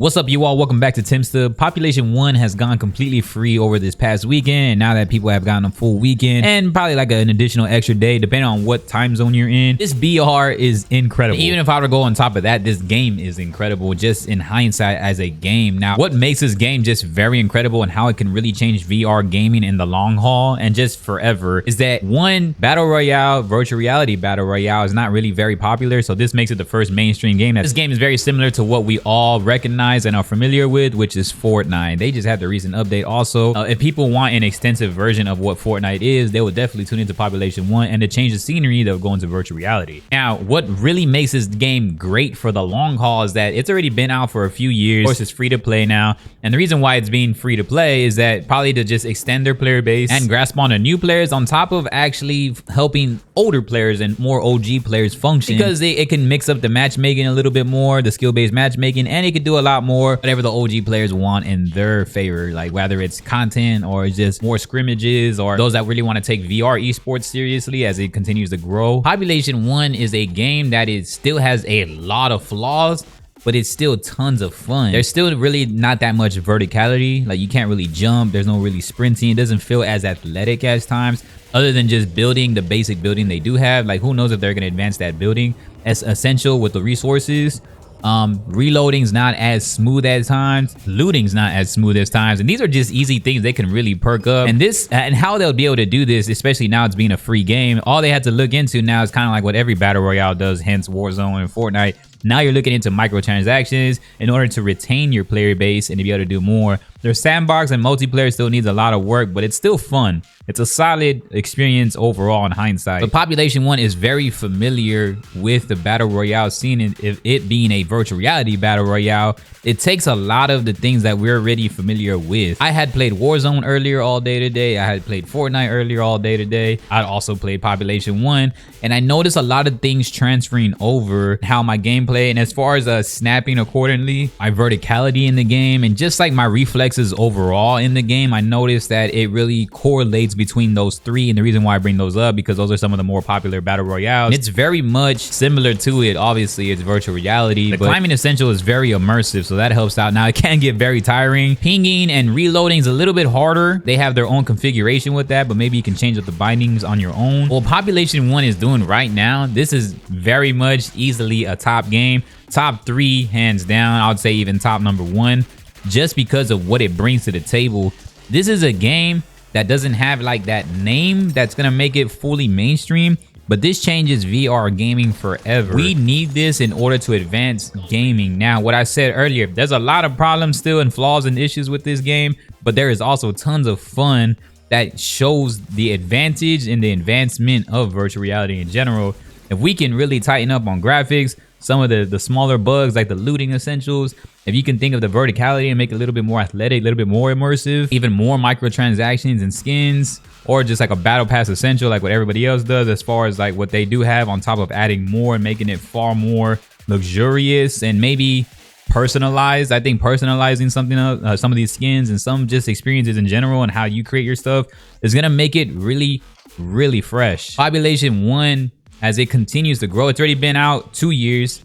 What's up, you all? Welcome back to Timsta. Population 1 has gone completely free over this past weekend, and now that people have gotten a full weekend and probably like an additional extra day depending on what time zone you're in, this BR is incredible. Even if I were to go on top of that, this game is incredible just in hindsight as a game. Now, what makes this game just very incredible and how it can really change VR gaming in the long haul and just forever is that, one, Battle Royale, virtual reality Battle Royale is not really very popular, so this makes it the first mainstream game. This game is very similar to what we all recognize and are familiar with, which is Fortnite. They just had the recent update also. If people want an extensive version of what Fortnite is, they would definitely tune into Population 1, and to change the scenery, they'll go into virtual reality. Now, what really makes this game great for the long haul is that it's already been out for a few years. Of course, it's free to play now, and the reason why it's being free to play is that probably to just extend their player base and grasp on to new players, on top of actually helping older players and more OG players function, because it can mix up the matchmaking a little bit more, the skill-based matchmaking, and it can do a lot more whatever the OG players want in their favor, like whether it's content or just more scrimmages or those that really want to take VR esports seriously as it continues to grow. Population 1 is a game that still has a lot of flaws, but it's still tons of fun. There's still really not that much verticality. Like, you can't really jump. There's no really sprinting. It doesn't feel as athletic as times, other than just building the basic building they do have. Like, who knows if they're going to advance that building as essential with the resources. Reloading's not as smooth at times, looting's not as smooth as times, and these are just easy things they can really perk up. And how they'll be able to do this, especially now it's being a free game, all they had to look into now is kind of like what every battle royale does, hence Warzone and Fortnite. Now you're looking into microtransactions in order to retain your player base and to be able to do more. Their sandbox and multiplayer still needs a lot of work, but it's still fun. It's a solid experience overall in hindsight. But Population 1 is very familiar with the Battle Royale scene, and if it being a virtual reality Battle Royale, it takes a lot of the things that we're already familiar with. I had played Warzone earlier all day today. I had played Fortnite earlier all day today. I also played Population 1, and I noticed a lot of things transferring over how my gameplay, and as far as snapping accordingly, my verticality in the game, and just like my reflexes overall in the game, I noticed that it really correlates between those three. And the reason why I bring those up, because those are some of the more popular battle royales. And it's very much similar to it. Obviously, it's virtual reality. The climbing essential is very immersive, so that helps out. Now, it can get very tiring. Pinging and reloading is a little bit harder. They have their own configuration with that, but maybe you can change up the bindings on your own. Well, Population 1 is doing right now, this is very much easily a top game. Top 3, hands down. I would say even top number 1, just because of what it brings to the table. This is a game that doesn't have like that name that's gonna make it fully mainstream, but this changes VR gaming forever. We need this in order to advance gaming. Now, what I said earlier, there's a lot of problems still and flaws and issues with this game, but there is also tons of fun that shows the advantage and the advancement of virtual reality in general. If we can really tighten up on graphics, some of the smaller bugs like the looting essentials, if you can think of the verticality and make it a little bit more athletic, a little bit more immersive, even more microtransactions and skins, or just like a battle pass essential like what everybody else does, as far as like what they do have on top of adding more and making it far more luxurious and maybe personalized. I think personalizing something some of these skins and some just experiences in general and how you create your stuff is gonna make it really, really fresh. Population 1, as it continues to grow, it's already been out 2 years,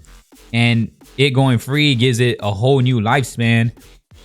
and it going free gives it a whole new lifespan.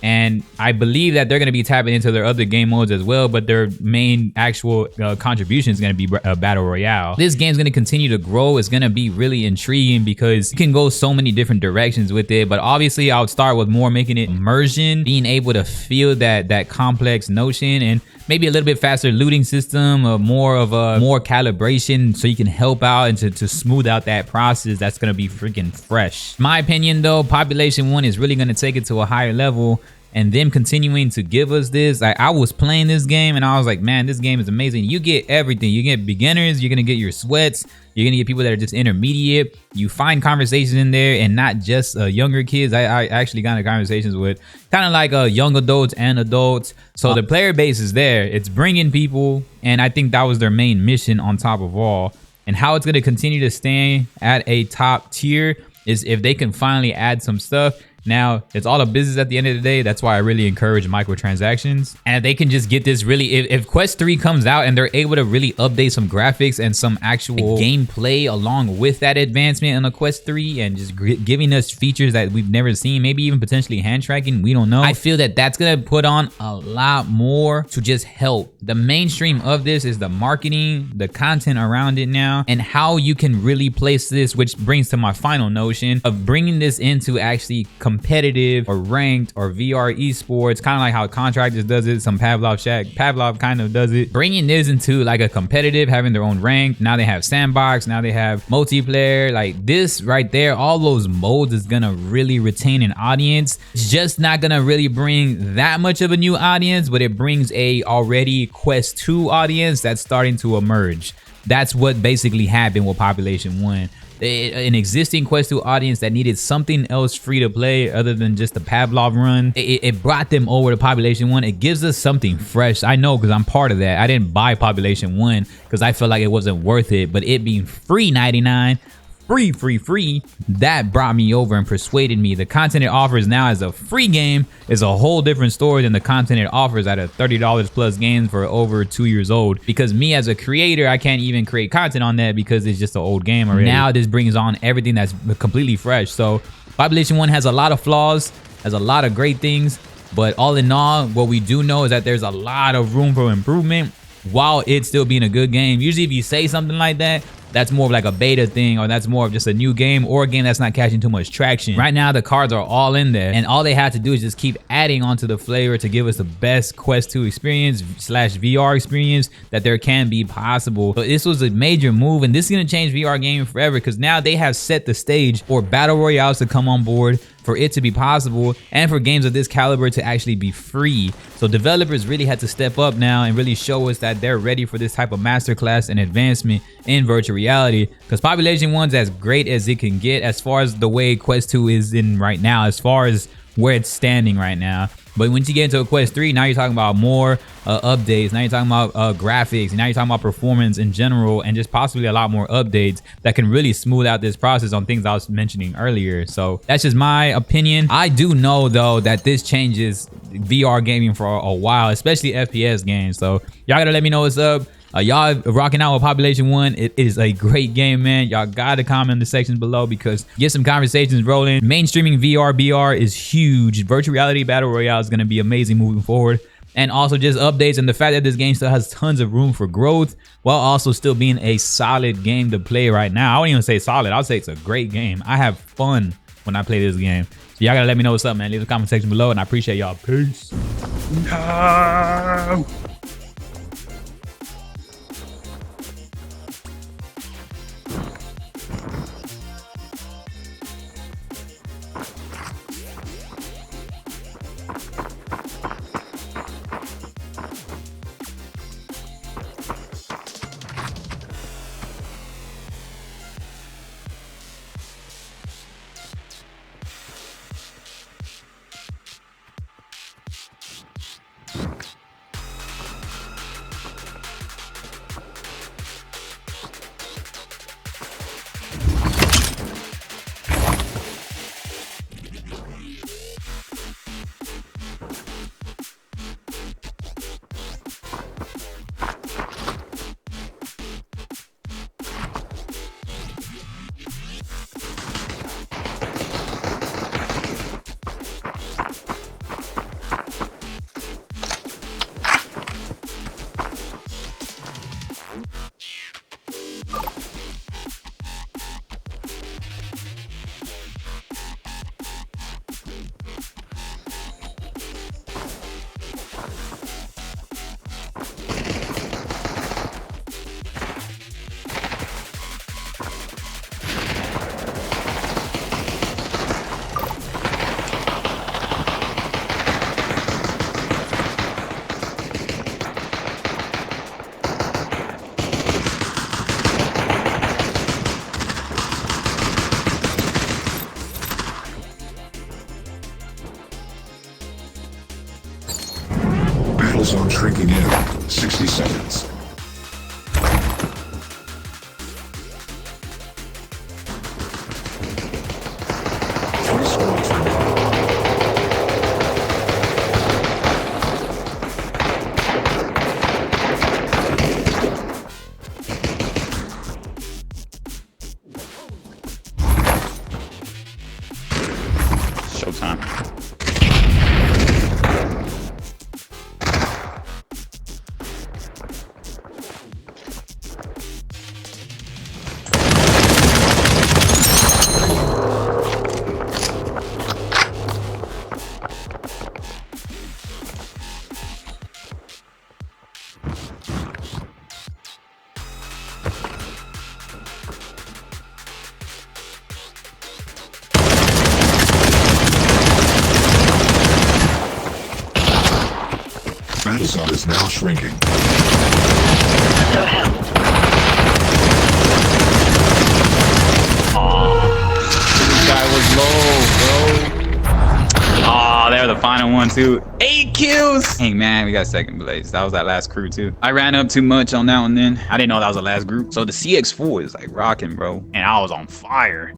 And I believe that they're going to be tapping into their other game modes as well, but their main actual contribution is going to be Battle Royale. This game's going to continue to grow. It's going to be really intriguing because you can go so many different directions with it. But obviously, I would start with more making it immersion, being able to feel that complex notion, and maybe a little bit faster looting system, more calibration so you can help out and to smooth out that process. That's going to be freaking fresh. In my opinion, though, Population 1 is really going to take it to a higher level. And them continuing to give us this, like, I was playing this game and I was like, man, this game is amazing. You get everything. You get beginners, you're gonna get your sweats, you're gonna get people that are just intermediate. You find conversations in there, and not just younger kids. I actually got into conversations with kind of like young adults and adults. So the player base is there. It's bringing people, and I think that was their main mission on top of all. And how it's gonna continue to stay at a top tier is if they can finally add some stuff Now, it's all a business at the end of the day. That's why I really encourage microtransactions. And they can just get this really, if Quest 3 comes out and they're able to really update some graphics and some actual gameplay along with that advancement in the Quest 3 and just giving us features that we've never seen, maybe even potentially hand tracking, we don't know. I feel that that's gonna put on a lot more to just help. The mainstream of this is the marketing, the content around it now, and how you can really place this, which brings to my final notion of bringing this into actually competitive or ranked or VR esports, kind of like how Contractors does it, some Pavlov kind of does it. Bringing this into like a competitive, having their own rank. Now they have sandbox, now they have multiplayer. Like this right there, all those modes is gonna really retain an audience. It's just not gonna really bring that much of a new audience, but it brings a already Quest 2 audience that's starting to emerge. That's what basically happened with Population 1. An existing Quest 2 audience that needed something else free to play other than just the Pavlov run. It brought them over to Population 1. It gives us something fresh. I know, because I'm part of that. I didn't buy Population 1 because I felt like it wasn't worth it, but it being free 99, free, that brought me over and persuaded me. The content it offers now as a free game is a whole different story than the content it offers at a $30 plus game for over 2 years old. Because me as a creator, I can't even create content on that because it's just an old game already. Now this brings on everything that's completely fresh. So Population 1 has a lot of flaws, has a lot of great things, but all in all, what we do know is that there's a lot of room for improvement while it's still being a good game. Usually if you say something like that, that's more of like a beta thing, or that's more of just a new game or a game that's not catching too much traction. Right now, the cards are all in there, and all they have to do is just keep adding onto the flavor to give us the best Quest 2 experience / VR experience that there can be possible. So this was a major move, and this is gonna change VR gaming forever, because now they have set the stage for Battle Royales to come on board, for it to be possible, and for games of this caliber to actually be free. So developers really had to step up now and really show us that they're ready for this type of masterclass and advancement in virtual reality, because Population 1's as great as it can get as far as the way Quest 2 is in right now, as far as where it's standing right now. But once you get into a Quest 3, now you're talking about more updates. Now you're talking about graphics. And now you're talking about performance in general, and just possibly a lot more updates that can really smooth out this process on things I was mentioning earlier. So that's just my opinion. I do know though that this changes VR gaming for a while, especially FPS games. So y'all gotta let me know what's up. Y'all rocking out with Population 1. It is a great game, man. Y'all gotta comment in the sections below, because get some conversations rolling. Mainstreaming VR BR is huge. Virtual reality battle royale is gonna be amazing moving forward. And also just updates, and the fact that this game still has tons of room for growth while also still being a solid game to play right now. I wouldn't even say solid, I'll say it's a great game. I have fun when I play this game. So y'all gotta let me know what's up, man. Leave the comment section below, and I appreciate y'all. Peace. No. Battle zone shrinking in 60 seconds. Three squads remaining. The sun is now shrinking. So help. This guy was low, bro. Oh, they're the final one too. 8 kills. Hey man, we got second place. That was that last crew too. I ran up too much on that one then. I didn't know that was the last group. So the CX4 is like rocking, bro. And I was on fire.